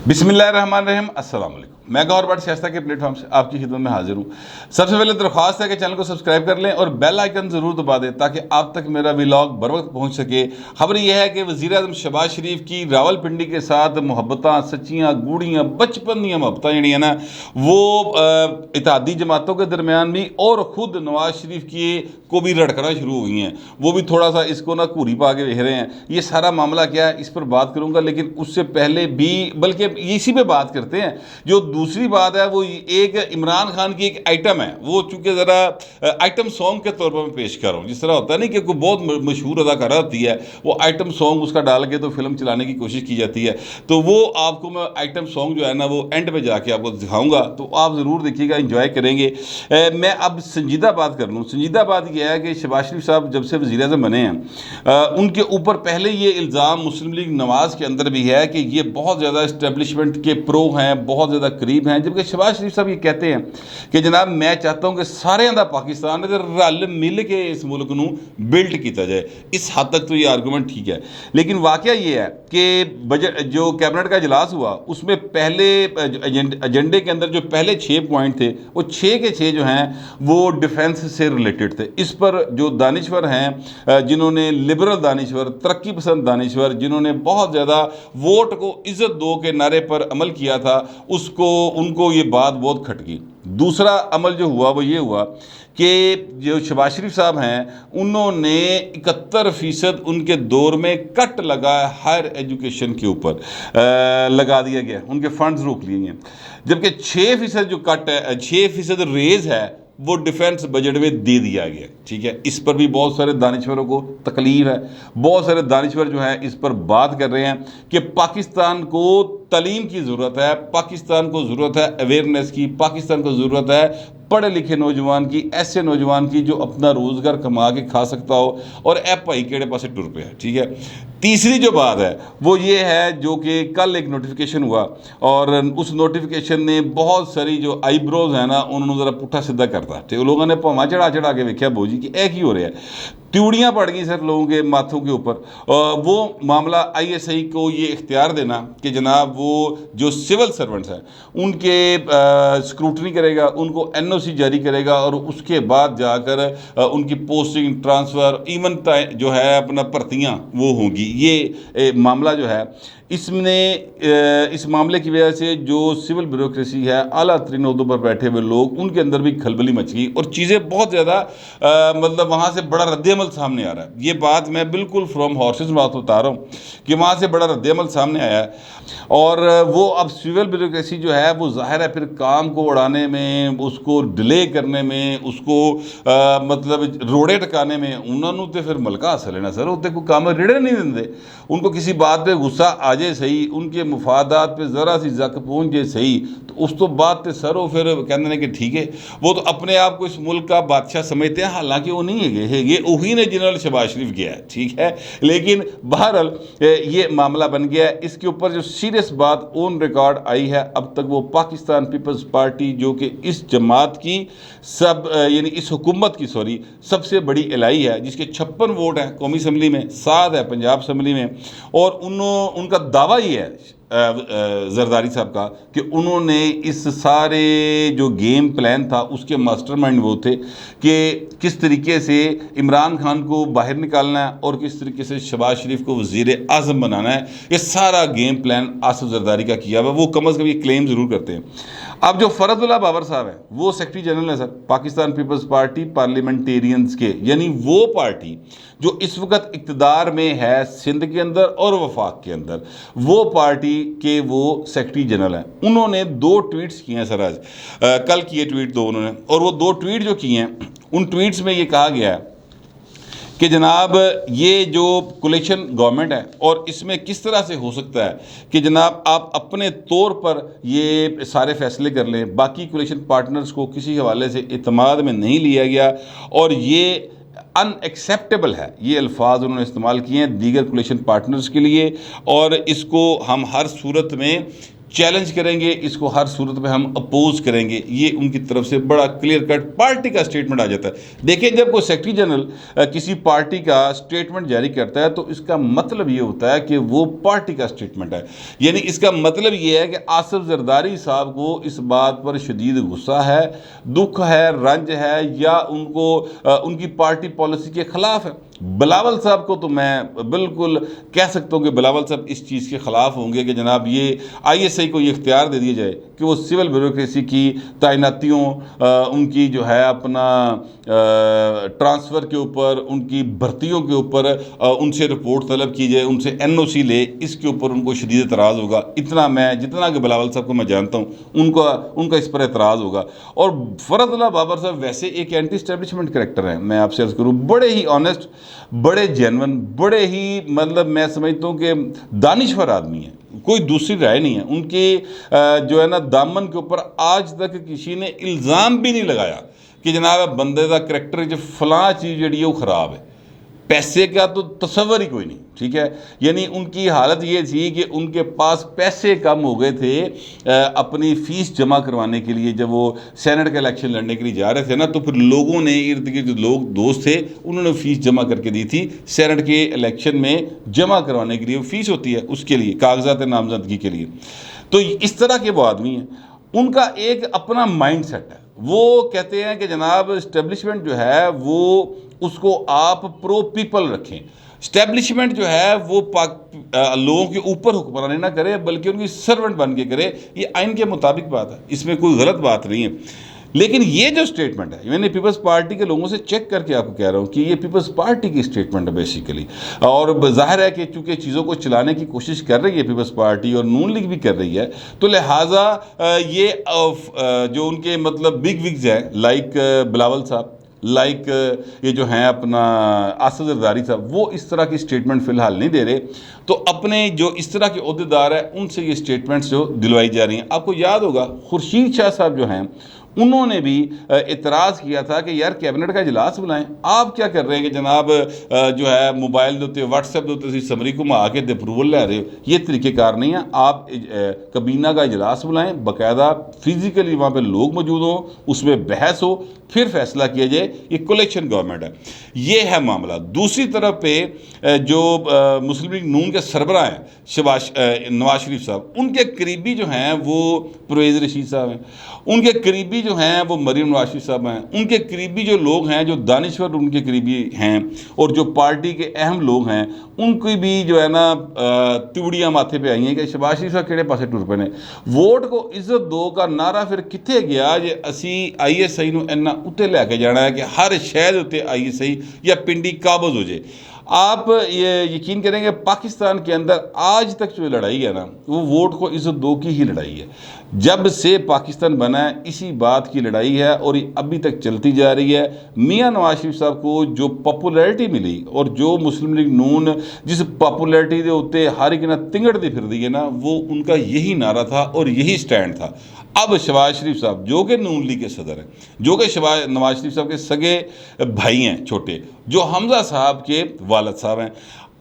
बिस्मिल्लाहिर्रहमानिर्रहीम, अस्सलाम वालेकुम। मैं गौहर भट्ट शाइस्ता के प्लेटफॉर्म से आपकी खिदमत में हाजिर हूँ। सबसे पहले दरख्वास्त है कि चैनल को सब्सक्राइब कर लें और बेल आइकन ज़रूर दबा दें ताकि आप तक मेरा व्लॉग बर वक्त पहुँच सके। खबर यह है कि वज़ीर आज़म शहबाज शरीफ की रावलपिंडी के साथ मुहब्बतां सच्चियाँ गूढ़ियाँ बचपन दी मुहब्बतां जड़ियाँ ना वो इत्तेहादी जमातों के दरमियान भी और ख़ुद नवाज शरीफ की को भी रड़कना शुरू हो गई हैं। वो भी थोड़ा सा इसको ना घूरी पा के देख रहे हैं। ये सारा मामला क्या है इस पर बात करूँगा, लेकिन उससे पहले भी बल्कि इसी पे बात करते हैं। जो दूसरी बात है वो एक इमरान खान की एक आइटम है, वो चूँकि ज़रा आइटम सॉन्ग के तौर पर मैं पेश कर रहा हूँ। जिस तरह होता है नहीं कि कोई बहुत मशहूर अदाकारा होती है, वो आइटम सॉन्ग उसका डाल के तो फिल्म चलाने की कोशिश की जाती है। तो वो आपको मैं आइटम सॉन्ग जो है ना वो एंड पे जाके आपको दिखाऊंगा, तो आप ज़रूर देखिएगा, इंजॉय करेंगे। मैं अब संजीदा बात कर लूँ। संजीदा बात यह है कि शहबाज शरीफ साहब जब से वज़ीर आज़म बने हैं उनके ऊपर पहले ये इल्ज़ाम मुस्लिम लीग नवाज़ के अंदर भी है कि ये बहुत ज़्यादा इस्टेब्लिशमेंट के प्रो हैं, बहुत ज़्यादा करीब हैं। जबकि शहबाज शरीफ साहब ये कहते हैं कि जनाब मैं चाहता हूँ कि सारे दा पाकिस्तान रल मिल के इस मुल्क को बिल्ड किया जाए। इस हद तक तो ये आर्गूमेंट ठीक है, लेकिन वाकया ये है कि बजट जो कैबिनेट का इजलास हुआ उसमें पहले एजेंडे के अंदर जो पहले 6 पॉइंट थे वो 6 के 6 जो हैं वो डिफेंस से रिलेटेड थे। इस पर जो दानिश्वर हैं, जिन्होंने लिबरल दानिश्वर, तरक्की पसंद दानिश्वर, जिन्होंने बहुत ज़्यादा वोट को इज़्ज़त दो के नारे पर अमल किया था, उनको ये बात बहुत खटकी। दूसरा अमल जो हुआ वो ये हुआ कि जो शहबाज शरीफ साहब हैं उन्होंने 71% उनके दौर में कट लगा हायर एजुकेशन के ऊपर लगा दिया गया, उनके फंड्स रोक लिए गए। जबकि 6% जो कट है, 6% रेज है वो डिफेंस बजट में दे दिया गया। ठीक है, इस पर भी बहुत सारे दानिश्वरों को तकलीफ है। बहुत सारे दानिश्वर जो हैं इस पर बात कर रहे हैं कि पाकिस्तान को तालीम की ज़रूरत है, पाकिस्तान को ज़रूरत है अवेयरनेस की, पाकिस्तान को ज़रूरत है पढ़े लिखे नौजवान की, ऐसे नौजवान की जो अपना रोज़गार कमा के खा सकता हो, और ए भाई केड़े पासे टुर पे है। ठीक है, तीसरी जो बात है वो ये है जो कि कल एक नोटिफिकेशन हुआ और उस नोटिफिकेशन ने बहुत सारी जो आईब्रोज है ना उन्होंने ज़रा पुट्ठा सीधा करता। तो लोगों ने भावां चढ़ा चढ़ा के वेख्या बोजी कि एक ही हो रहा है, त्यूड़ियाँ पड़ गई सर लोगों के माथों के ऊपर। वो मामला ISI को ये इख्तियार देना कि जनाब वो जो सिविल सर्वेंट्स हैं उनके स्क्रूटनी करेगा, उनको NOC जारी करेगा और उसके बाद जाकर उनकी पोस्टिंग, ट्रांसफ़र, इवन जो है अपना भर्तियाँ वो होंगी। ये मामला जो है इसने इस मामले की वजह से जो सिविल ब्यूरोक्रेसी है, आला तरीन ओहदों पर बैठे हुए लोग, उनके अंदर भी खलबली मच गई और चीज़ें बहुत ज़्यादा मतलब वहाँ से बड़ा रद्द-ए-अमल सामने आ रहा है। ये बात मैं बिल्कुल फ्रॉम हॉर्सेस बात बता रहा हूँ कि वहाँ से बड़ा रद्द-ए-अमल सामने आया है। और वो अब सिविल ब्यूरोक्रेसी जो है वो ज़ाहिर है फिर काम को उड़ाने में, उसको डिले करने में, उसको मतलब रोड़े टकाने में उन्होंने तो फिर मलका हासिल है ना सर, उत्ते कोई काम रेड़े नहीं देंगे। उनको किसी बात पे गुस्सा आ जाए सही, उनके मुफादात पे ज़रा सी जक पहुँच जाए सही, तो उस तो बात पे सर वो फिर कहते हैं कि ठीक है, वो तो अपने आप को इस मुल्क का बादशाह समझते हैं, हालांकि वो नहीं है। ये वही ने जनरल शहबाज शरीफ गया है। ठीक है, लेकिन बहरहाल ये मामला बन गया है। इसके ऊपर जो सीरियस बात ऑन रिकॉर्ड आई है अब तक वो पाकिस्तान पीपल्स पार्टी जो कि इस जमात की यानी इस हुकूमत की सबसे बड़ी एलाई है, जिसके 56 वोट हैं कौमी असम्बली में, 7 है पंजाब असम्बली में। और उनका दावा ही है जरदारी साहब का कि उन्होंने इस सारे जो गेम प्लान था उसके मास्टरमाइंड वो थे कि किस तरीके से इमरान खान को बाहर निकालना है और किस तरीके से शहबाज शरीफ को वज़ीर आज़म बनाना है। ये सारा गेम प्लान आसिफ जरदारी का किया हुआ, वो कम अज़ कम ये क्लेम ज़रूर करते हैं। अब जो फरदुल्ला बाबर साहब है वो सेक्रेटरी जनरल है सर पाकिस्तान पीपल्स पार्टी पार्लियामेंटेरियंस के, यानी वो पार्टी जो इस वक्त इक़्तिदार में है सिंध के अंदर और वफाक के अंदर, वो पार्टी के वो सेक्रेटरी जनरल हैं। उन्होंने 2 ट्वीट्स किए हैं सर आज, कल किए ट्वीट 2 उन्होंने, और वो 2 ट्वीट जो किए हैं उन ट्वीट्स में ये कहा गया है कि जनाब ये जो कोलिशन गवर्नमेंट है और इसमें किस तरह से हो सकता है कि जनाब आप अपने तौर पर ये सारे फैसले कर लें, बाकी कोलिशन पार्टनर्स को किसी हवाले से इत्माद में नहीं लिया गया और ये अनएक्सेप्टेबल है। ये अल्फाज उन्होंने इस्तेमाल किए हैं दीगर कोलिशन पार्टनर्स के लिए, और इसको हम हर सूरत में चैलेंज करेंगे, इसको हर सूरत में हम अपोज करेंगे। ये उनकी तरफ से बड़ा क्लियर कट पार्टी का स्टेटमेंट आ जाता है। देखिए, जब कोई सेक्रेटरी जनरल किसी पार्टी का स्टेटमेंट जारी करता है तो इसका मतलब ये होता है कि वो पार्टी का स्टेटमेंट है। यानी इसका मतलब ये है कि आसिफ जरदारी साहब को इस बात पर शदीद गुस्सा है, दुख है, रंज है, या उनको उनकी पार्टी पॉलिसी के खिलाफ है। बिलावल साहब को तो मैं बिल्कुल कह सकता हूँ कि बिलावल साहब इस चीज़ के ख़िलाफ़ होंगे कि जनाब ये ISI को ये इख्तियार दे दिया जाए कि वो सिविल ब्यूरोक्रेसी की तैनातियों, उनकी जो है अपना ट्रांसफ़र के ऊपर, उनकी भर्तियों के ऊपर उनसे रिपोर्ट तलब की जाए, उनसे NOC ले, इसके ऊपर उनको शदीद एतराज़ होगा। इतना मैं जितना कि बिलावल साहब को मैं जानता हूँ, उनका इस पर एतराज़ होगा। और फ़रज़ुल्लाह बाबर साहब वैसे एक एंटी स्टैब्लिशमेंट करेक्टर हैं, मैं आपसे अर्ज़ करूँ, बड़े ही ऑनेस्ट, बड़े जेन्युइन, बड़े ही मतलब मैं समझता हूँ कि दानिश्वर आदमी है, कोई दूसरी राय नहीं है उनके। जो है ना, दामन के ऊपर आज तक किसी ने इल्ज़ाम भी नहीं लगाया कि जनाब बंदे का करैक्टर जो फलां चीज़ जी वो ख़राब है। पैसे का तो तस्वर ही कोई नहीं, ठीक है। यानी उनकी हालत ये थी कि उनके पास पैसे कम हो गए थे अपनी फ़ीस जमा करवाने के लिए। जब वो सेनेट का इलेक्शन लड़ने के लिए जा रहे थे ना, तो फिर लोगों ने, इर्द गिर्द जो लोग दोस्त थे, उन्होंने फ़ीस जमा करके दी थी सेनेट के इलेक्शन में जमा करवाने के लिए। वो फ़ीस होती है उसके लिए, कागजात नामजदगी के लिए। तो इस तरह के वो आदमी हैं, उनका एक अपना माइंड सेट है। वो कहते हैं कि जनाब इस्टेब्लिशमेंट जो है वो उसको आप प्रो पीपल रखें। इस्टेब्लिशमेंट जो है वो लोगों के ऊपर हुक्मरानी ना करे, बल्कि उनकी सर्वेंट बन के करे। ये आइन के मुताबिक बात है, इसमें कोई गलत बात नहीं है। लेकिन ये जो स्टेटमेंट है, मैंने पीपल्स पार्टी के लोगों से चेक करके आपको कह रहा हूँ कि ये पीपल्स पार्टी की स्टेटमेंट है बेसिकली। और जाहिर है कि चूँकि चीज़ों को चलाने की कोशिश कर रही है पीपल्स पार्टी, और नून लीग भी कर रही है, तो लिहाजा ये जो उनके मतलब बिग विग्स हैं, लाइक बिलावल साहब, लाइक ये जो हैं अपना आसिफ जरदारी साहब, वो इस तरह की स्टेटमेंट फ़िलहाल नहीं दे रहे। तो अपने जो इस तरह के ओहदेदार हैं उनसे ये स्टेटमेंट्स जो दिलवाई जा रही हैं। आपको याद होगा खुर्शीद शाह साहब जो हैं, उन्होंने भी इतराज़ किया था कि यार कैबिनेट का इजलास बुलाएं। आप क्या कर रहे हैं कि जनाब जो है मोबाइल के उत्ते, व्हाट्सएप के उत्ते समरी घुमा के अप्रूवल ले रहे हो, ये तरीक़ेकार नहीं है। आप कबीना का इजलास बुलाएं, बाकायदा फिज़िकली वहाँ पे लोग मौजूद हों, उसमें बहस हो, फिर फैसला किया जाए। ये कोलेक्शन गवर्नमेंट है, ये है मामला। दूसरी तरफ पे जो मुस्लिम लीग नून के सरबराह हैं नवाज शरीफ साहब, उनके करीबी जो हैं वो परवेज़ रशीद साहब हैं, उनके करीबी जो हैं वो मरीम नवाज शरीफ साहब हैं, उनके करीबी जो लोग हैं, जो दानिश्वर उनके करीबी हैं, और जो पार्टी के अहम लोग हैं, उनकी भी जो है ना तिवड़ियाँ माथे पे आई हैं कि शहबाज शरीफ साहब किहड़े पासे टुर पे ने। वोट को इज्जत दो का नारा फिर कित्थे गया जे असी ISI नूं इन्ना उत्ते लैके जाना है कि हर शहर उत्ते ISI या पिंडी काबज़ हो जाए। आप ये यकीन करेंगे पाकिस्तान के अंदर आज तक जो लड़ाई है ना, वो वोट को इज्जत दो की ही लड़ाई है। जब से पाकिस्तान बना है इसी बात की लड़ाई है, और ये अभी तक चलती जा रही है। मियां नवाज शरीफ साहब को जो पॉपुलैरिटी मिली, और जो मुस्लिम लीग नून जिस पॉपुलैरिटी के उत्ते हर एक ना तिंगड़ती फिर दी है ना, वो उनका यही नारा था और यही स्टैंड था। अब शहबाज शरीफ साहब जो कि नून लीग के सदर हैं, जो कि नवाज शरीफ साहब के सगे भाई हैं छोटे, जो हमजा साहब के वालिद साहब हैं,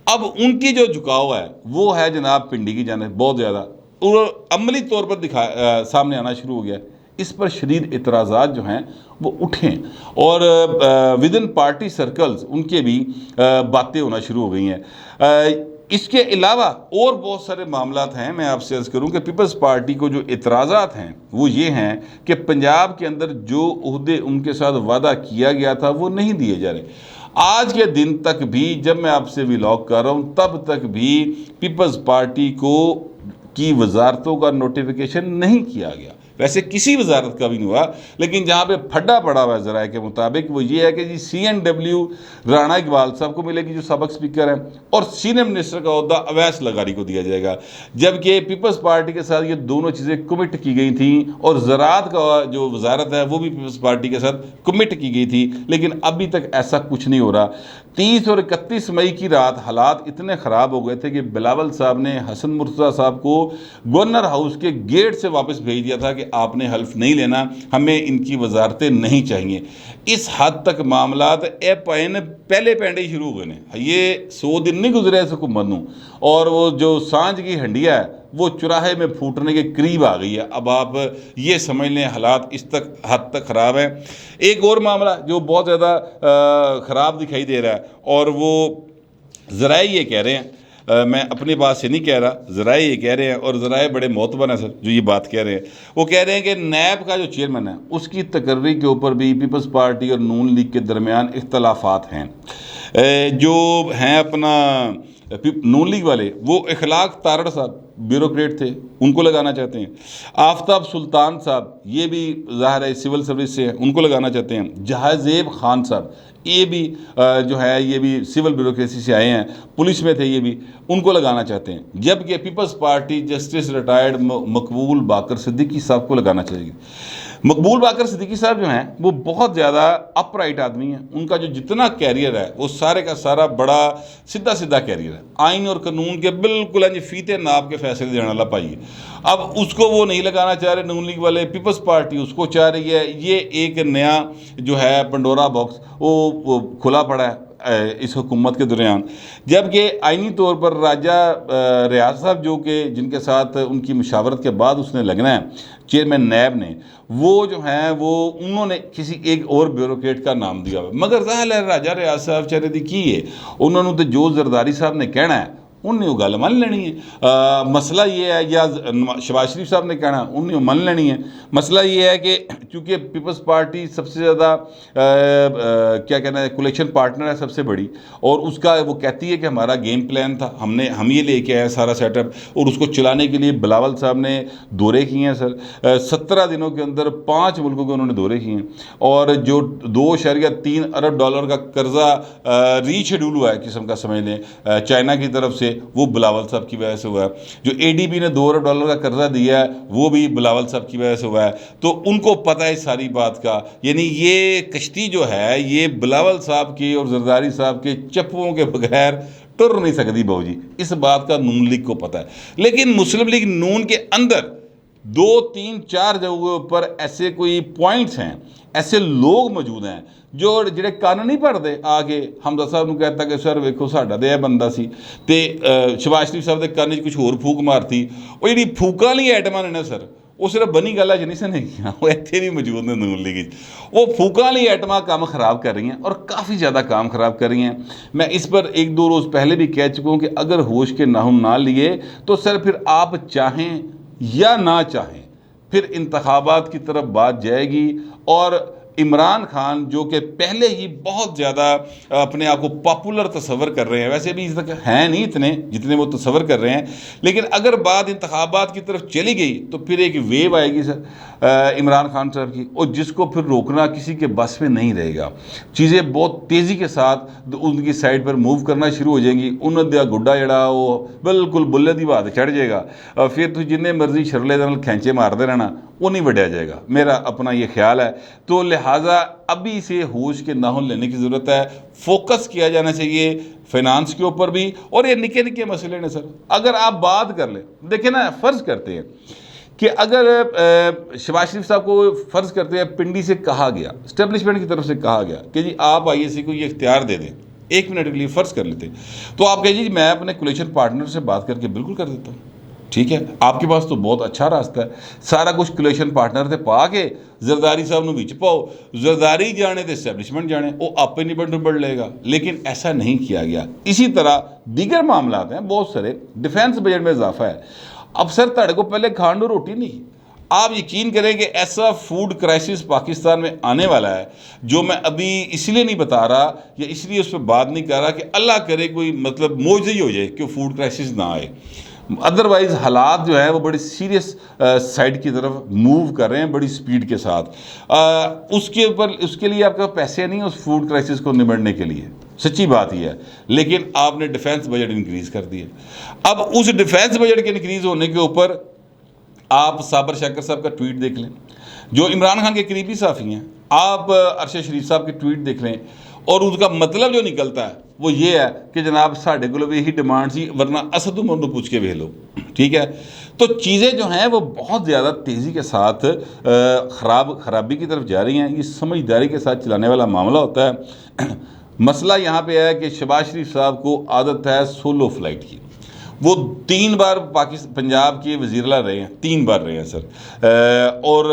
अब उनकी जो झुकाव है वो है जनाब पिंडी की जानिब बहुत ज़्यादा, और अमली तौर पर सामने आना शुरू हो गया। इस पर शदीद इतराज़ात जो हैं वो उठें, और विद इन पार्टी सर्कल्स उनके भी बातें होना शुरू हो गई हैं। इसके अलावा और बहुत सारे मामलात हैं। मैं आपसे अर्ज़ करूं कि पीपल्स पार्टी को जो इतराज़ात हैं वो ये हैं कि पंजाब के अंदर जो ओहदे उनके साथ वादा किया गया था वो नहीं दिए जा रहे। आज के दिन तक भी, जब मैं आपसे व्लॉग कर रहा हूँ, तब तक भी पीपल्स पार्टी की वजारतों का नोटिफिकेशन नहीं किया गया। वैसे किसी वजारत का भी नहीं हुआ, लेकिन जहाँ पे फड्डा पड़ा हुआ है ज़राए के मुताबिक वो ये है कि जी CNW राणा इकबाल साहब को मिलेगी जो सबक स्पीकर हैं, और सीनियर मिनिस्टर का ओहदा अवैस लगारी को दिया जाएगा। जबकि पीपल्स पार्टी के साथ ये दोनों चीज़ें कमिट की गई थी, और ज़राअत का जो वजारत है वो भी पीपल्स पार्टी के साथ कमिट की गई थी, लेकिन अभी तक ऐसा कुछ नहीं हो रहा। 30 और 31 मई की रात हालात इतने ख़राब हो गए थे कि बिलावल साहब ने हसन मुर्तज़ा साहब को गवर्नर हाउस के गेट से वापस भेज दिया था कि आपने हल्फ नहीं लेना, हमें इनकी वजारतें नहीं चाहिए। इस हद तक मामलात पहले पैंडे शुरू हो गए हैं। ये 100 दिन नहीं गुजरे इस हुकूमत नूं, और वो जो सांझ की हंडिया है वो चुराहे में फूटने के करीब आ गई है। अब आप ये समझ लें हालात इस तक हद तक ख़राब हैं। एक और मामला जो बहुत ज़्यादा ख़राब दिखाई दे रहा है, और वो ज़राए ये कह रहे हैं, मैं अपनी बात से नहीं कह रहा, ज़राए ये कह रहे हैं, और ज़राए बड़े मोतबर हैं सर जो ये बात कह रहे हैं। वो कह रहे हैं कि नैब का जो चेयरमैन है उसकी तकर्री के ऊपर भी पीपल्स पार्टी और नून लीग के दरमियान इख्तलाफात हैं। जो हैं अपना नून लीग वाले, वो इखलाक तारड़ साहब ब्यूरोक्रेट थे, उनको लगाना चाहते हैं। आफ्ताब सुल्तान साहब, ये भी ज़ाहिर है सिविल सर्विस से हैं, उनको लगाना चाहते हैं। जहाज़ेब खान साहब, ये भी जो है ये भी सिविल ब्यूरोक्रेसी से आए हैं, पुलिस में थे, ये भी उनको लगाना चाहते हैं। जबकि पीपल्स पार्टी जस्टिस रिटायर्ड मकबूल बाकर सिद्दीकी साहब को लगाना चाहिए। मकबूल बाकर सिद्दीकी साहब जो हैं वो बहुत ज़्यादा अपराइट आदमी हैं। उनका जो जितना कैरियर है वो सारे का सारा बड़ा सीधा सीधा कैरियर है, आइन और कानून के बिल्कुल फीते नाप के फैसले देने वाला पाइए। अब उसको वो नहीं लगाना चाह रहे नून लीग वाले, पीपल्स पार्टी उसको चाह रही है। ये एक नया जो है पंडोरा बॉक्स वो खुला पड़ा है इस हुकूमत के दौरान। जबकि आइनी तौर पर राजा रियाज साहब जो कि जिनके साथ उनकी मुशावरत के बाद उसने लगना है चेयरमैन नैब ने, वो जो हैं वो उन्होंने किसी एक और ब्यूरोक्रेट का नाम दिया हुआ। मगर ज़ाहिर है राजा रियाज साहब चाहे दी की है, उन्होंने तो जो जरदारी साहब ने कहना है उन्हें वो गल मन लेनी है। मसला ये है, या शहबाज शरीफ साहब ने कहना उन्हें मन लेनी है। मसला ये है कि चूँकि पीपल्स पार्टी सबसे ज़्यादा क्या कहना है कलेक्शन पार्टनर है सबसे बड़ी, और उसका वो कहती है कि हमारा गेम प्लान था, हम ये लेके आए सारा सेटअप, और उसको चलाने के लिए बिलावल साहब ने दौरे किए हैं सर। 17 दिनों के अंदर 5 मुल्कों के उन्होंने दौरे किए हैं, और जो $2.3 अरब का कर्जा रीशेड्यूल हुआ है किस्म का समझ लें चाइना की तरफ से, वो बिलावल साहब की वजह से हुआ है। जो एडीबी ने $2 अरब का कर्जा दिया है वो भी बिलावल साहब की वजह से हुआ है। तो उनको पता है सारी बात का, यानी ये कश्ती जो है ये बिलावल साहब की और जरदारी साहब के चप्पुओं के बगैर टुर नहीं सकती बाबू जी, इस बात का नून लीग को पता है। लेकिन मुस्लिम लीग नून के अंदर 2, 3, 4 जगहों पर ऐसे कोई पॉइंट्स हैं, ऐसे लोग मौजूद हैं जो ਜਿਹੜੇ ਕੰਨ नहीं पढ़ते आके हमदा साहब ਨੂੰ कहता कि सर वेखो साडा तो यह बंदा सी ते शहबाज शरीफ साहब के ਕੰਨ 'ਚ कुछ होर फूक मारती। वो जी फूकां वाली आइटमां ने ना सर, वो सिर्फ बनी गल नहीं सन है, वो इत्थे भी मौजूद ने नून लीग। वो फूकां वाली आइटमां काम खराब कर रही हैं, और काफ़ी ज़्यादा काम खराब कर रही हैं। मैं इस पर 1-2 रोज़ पहले भी कह चुका हूँ कि अगर होश के नाहुन ना लिए तो सर फिर आप चाहें या ना चाहें फिर इंतखाबात की तरफ बात जाएगी। और इमरान खान जो कि पहले ही बहुत ज़्यादा अपने आप को पॉपुलर तस्वर कर रहे हैं, वैसे भी इस तक हैं नहीं इतने जितने वो तस्वर कर रहे हैं, लेकिन अगर बात इंतखाबात की तरफ चली गई तो फिर एक वेव आएगी सर इमरान खान साहब की, और जिसको फिर रोकना किसी के बस में नहीं रहेगा। चीज़ें बहुत तेज़ी के साथ उनकी साइड पर मूव करना शुरू हो जाएंगी। उन्होंने दिया गुड्डा जड़ा वो बिल्कुल बुल्ले की बात चढ़ जाएगा, फिर तुम जिन्हें मर्जी शरले नाल खैंचे मारते रहना, वो नहीं बढ़िया जाएगा, मेरा अपना ये ख्याल है। तो लिहाजा अभी से होश के नाहुन लेने की ज़रूरत है, फोकस किया जाना चाहिए फाइनेंस के ऊपर भी। और ये निके निके मसले ने सर, अगर आप बात कर लें, देखिए ना, फ़र्ज़ करते हैं कि अगर शहबाज शरीफ साहब को फ़र्ज़ करते हैं पिंडी से कहा गया, इस्टेब्लिशमेंट की तरफ से कहा गया कि जी आप IAC को ये इख्तियार दे दें, 1 मिनट के लिए फ़र्ज़ कर लेते, तो आप कहिए जी मैं अपने कोलिशन पार्टनर से बात करके बिल्कुल कर देता हूँ, ठीक है, आपके पास तो बहुत अच्छा रास्ता है, सारा कुछ कोलिशन पार्टनर से पा के जरदारी साहब ਨੂੰ ਵਿੱਚ पाओ, जरदारी जाने तो इस्टेब्लिशमेंट जाने, वो आपे निबड़ लेगा। लेकिन ऐसा नहीं किया गया। इसी तरह दीगर मामला हैं बहुत सारे, डिफेंस बजट में इजाफा है। अब सर तुहाडे को पहले खाण नूं रोटी नहीं, आप यकीन करें कि ऐसा फूड क्राइसिस पाकिस्तान में आने वाला है जो मैं अभी इसलिए नहीं बता रहा या इसलिए उस पर बात नहीं कर रहा कि अल्लाह करे कोई मतलब मौजूद ही हो जाए कि फूड क्राइसिस ना आए। अदरवाइज़ हालात जो है वो बड़ी सीरियस साइड की तरफ मूव कर रहे हैं बड़ी स्पीड के साथ। उसके लिए आपके पैसे नहीं उस फूड क्राइसिस को निबड़ने के लिए, सच्ची बात ही है। लेकिन आपने डिफेंस बजट इंक्रीज़ कर दिया। अब उस डिफेंस बजट के इंक्रीज़ होने के ऊपर आप साबर शक्कर साहब का ट्वीट देख लें, जो इमरान खान के करीबी साफ़ी हैं। आप अरशद शरीफ साहब की ट्वीट देख लें, और उसका मतलब जो निकलता है वो ये है कि जनाब साढ़े को भी यही डिमांड सी, वरना असद उमर को पूछ के वेख लो, ठीक है। तो चीज़ें जो हैं वो बहुत ज़्यादा तेज़ी के साथ खराबी की तरफ जा रही हैं। ये समझदारी के साथ चलाने वाला मामला होता है। मसला यहाँ पे है कि शहबाज शरीफ साहब को आदत है सोलो फ्लाइट की। वो 3 बार पाकिस्तान पंजाब के वज़ीर-ए-आला रहे हैं, 3 बार रहे हैं सर। और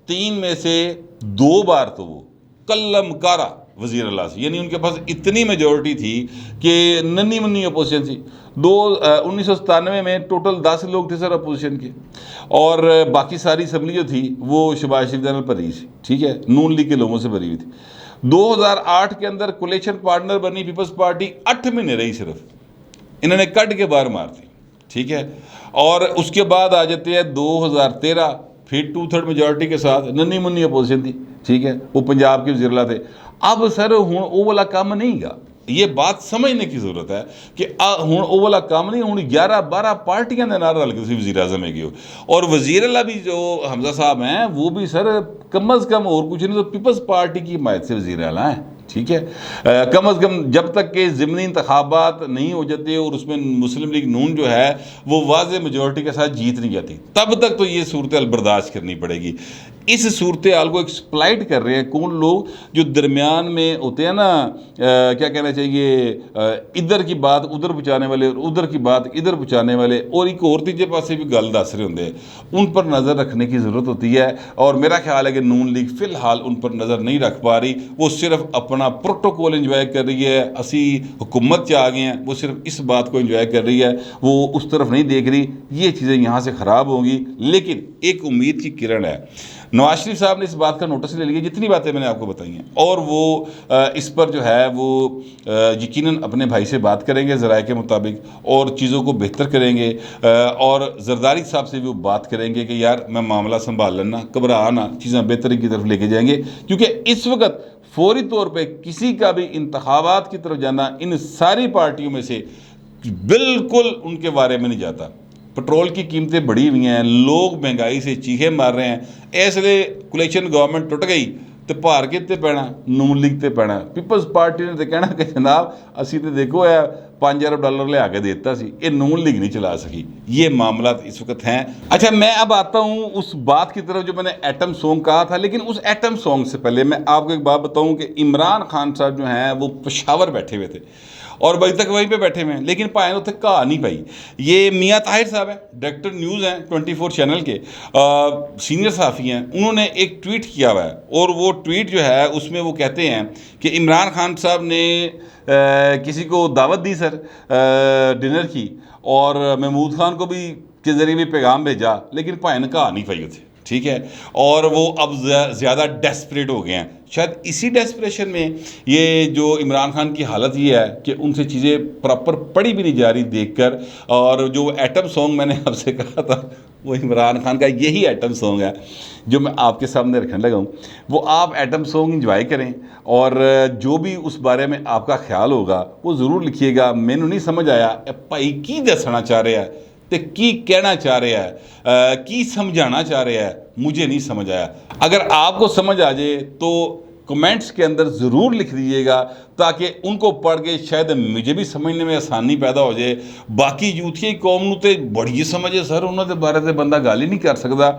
3 में से 2 बार तो वो कल्लमकारा वज़ीर-ए-आला से, यानी उनके पास इतनी मेजॉरिटी थी कि नन्ही मुन्नी अपोजिशन थी। 1997 में टोटल 10 लोग थे सर अपोजिशन के, और बाकी सारी असम्बली जो थी वो शहबाज शरीफ नाल भरी थी, ठीक है, नून लीग के लोगों से भरी हुई थी। 2008 के अंदर कोलेशन पार्टनर बनी पीपल्स पार्टी, 8 महीने रही सिर्फ, इन्होंने कट के बाहर मार दी, ठीक है। और उसके बाद आ जाते हैं 2013, फिर 2/3 मेजॉरिटी के साथ नन्ही मुन्नी अपोजिशन थी, ठीक है, वो पंजाब के वज़ीर-ए-आला थे। अब सर हुण वो वाला काम नहीं गा, ये बात समझने की जरूरत है कि हुण वो वाला काम नहीं, हुण 11-12 पार्टियां दे नाल रल के तुसीं वज़ीर आज़म हैगे हो, और वज़ीर-ए-आला भी जो हमजा साहब हैं वो भी सर कम अज़ कम और कुछ नहीं तो पीपल्स पार्टी की हिमायत से वज़ीर-ए-आला हैं, ठीक है। कम अज़ कम जब तक के ज़िमनी इंतखाबात नहीं हो जाते और उसमें मुस्लिम लीग नून जो है वो वाज़े मेजॉरिटी के साथ जीत नहीं जाती, तब तक तो ये सूरत हाल बर्दाश्त करनी पड़ेगी। इस सूरत हाल को एक्सप्लाइट कर रहे हैं कौन लोग, जो दरमियान में होते हैं ना, क्या कहना चाहिए, इधर की बात उधर पहुँचाने वाले और उधर की बात इधर पहुँचाने वाले, और एक और तीजे पासे भी गल दस रहे होंगे, उन पर नज़र रखने की ज़रूरत होती है। और मेरा ख्याल है कि नून लीग फ़िलहाल उन पर नज़र नहीं रख पा रही, वो सिर्फ अपना प्रोटोकॉल इंजॉय कर रही है, असी हुकूमत से आ गए हैं, वो सिर्फ इस बात को इंजॉय कर रही है, वो उस तरफ नहीं देख रही। ये चीज़ें यहाँ से ख़राब होंगी, लेकिन एक उम्मीद की किरण है। नवाज शरीफ साहब ने इस बात का नोटिस ले लिया, जितनी बातें मैंने आपको बताई हैं, और वो इस पर जो है वो यकीनन अपने भाई से बात करेंगे ज़राए के मुताबिक, और चीज़ों को बेहतर करेंगे। और जरदारी साहब से भी वो बात करेंगे कि यार मैं मामला संभाल लेना, घबरा ना, चीज़ें बेहतरी की तरफ लेके जाएंगे, क्योंकि इस वक्त फौरी तौर पर किसी का भी इंतखाबात की तरफ जाना इन सारी पार्टियों में से बिल्कुल उनके बारे में नहीं जाता। पेट्रोल की कीमतें बढ़ी हुई हैं, लोग महंगाई से चीखे मार रहे हैं, इसलिए कोलेशन गवर्नमेंट टुट गई तो भार किते पैना, नून लीग ते पैना। पीपल्स पार्टी ने तो कहना कि जनाब असी तो देखो है $5 अरब लिया के देता सी, ये नून लीग नहीं चला सकी। ये मामला इस वक्त हैं। अच्छा, मैं अब आता हूँ उस बात की तरफ जो मैंने एटम सॉन्ग कहा था, लेकिन उस एटम सॉन्ग से पहले मैं आपको एक बात बताऊँ कि इमरान खान साहब जो हैं वो पेशावर बैठे हुए थे और अभी तक वहीं पे बैठे हुए हैं, लेकिन भाएं उत्थे कहा नहीं पाई। ये मियाँ ताहिर साहब हैं, डायरेक्टर न्यूज़ हैं 24 चैनल के, सीनियर सहाफ़ी हैं, उन्होंने एक ट्वीट किया हुआ है, और वो ट्वीट जो है उसमें वो कहते हैं कि इमरान खान साहब ने किसी को दावत दी सर डिनर की, और महमूद खान को भी के ज़रिए भी पैगाम भेजा, लेकिन भाएं कहा नहीं पाई उसे, ठीक है। और वो अब ज़्यादा डेस्परेट हो गए हैं, शायद इसी डेस्परेशन में ये जो इमरान खान की हालत ये है कि उनसे चीज़ें प्रॉपर पढ़ी भी नहीं जा रही देखकर। और जो एटम सॉन्ग मैंने आपसे कहा था वो इमरान खान का यही एटम सॉन्ग है जो मैं आपके सामने रखने लगा हूँ। वो आप एटम सॉन्ग इंजॉय करें, और जो भी उस बारे में आपका ख्याल होगा वो ज़रूर लिखिएगा। मैनू नहीं समझ आया भाई की दसना चाह रहा है तो की कहना चाह रहा है, की समझाना चाह रहा है, मुझे नहीं समझ आया। अगर आपको समझ आ जाए तो कमेंट्स के अंदर ज़रूर लिख दीजिएगा, ताकि उनको पढ़ के शायद मुझे भी समझने में आसानी पैदा हो जाए। बाकी यूथी कौम तो बड़ी समझ है सर, उन्होंने बारे से बंदा गाल ही नहीं कर सकता।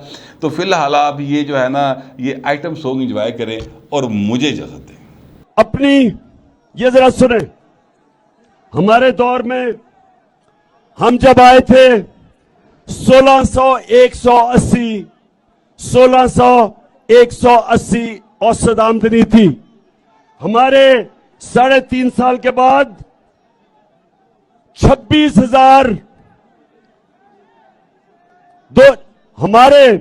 तो फिलहाल आप ये जो है ना ये आइटम सॉन्ग इंजॉय करें और मुझे इजाज़त दें। अपनी ये ज़रा सुने, हमारे दौर में हम जब आए थे 1680 औसत आमदनी थी। हमारे 3.5 साल के बाद 26,000 हमारे